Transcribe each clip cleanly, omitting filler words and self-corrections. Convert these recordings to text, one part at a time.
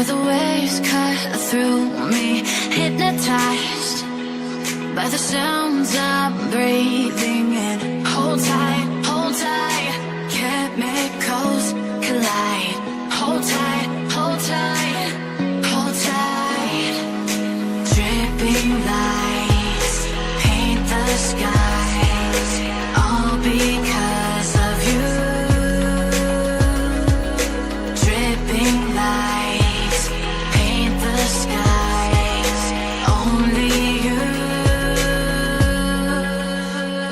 the waves cut through me, hypnotized by the sounds I'm breathing in. Hold tight, chemicals collide. Hold tight, hold tight, hold tight. Dripping lights paint the skies, all because of you. Dripping lights paint the skies, only you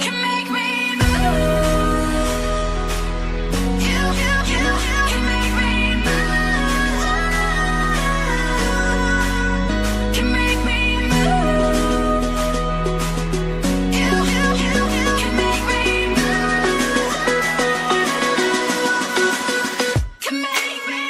can make me move. You can make me move. Can make me move. You can make me move. Can make me.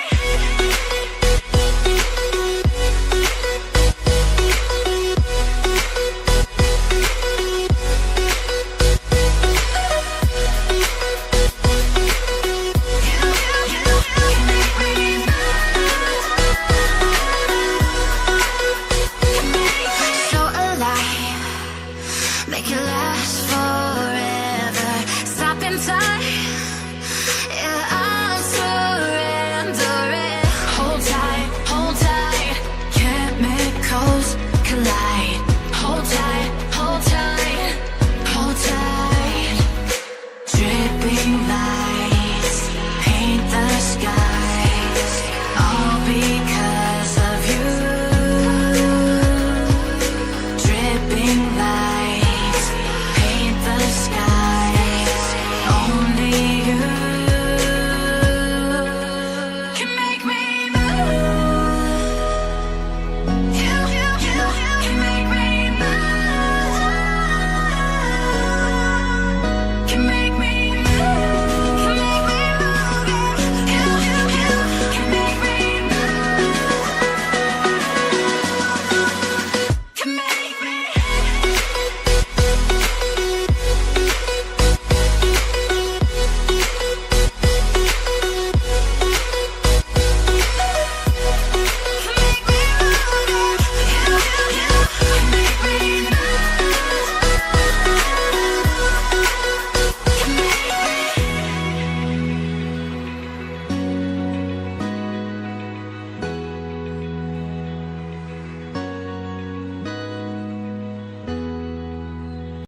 So alive, make it last forever. Stop in time, yeah, I'm surrendering. Hold tight, chemicals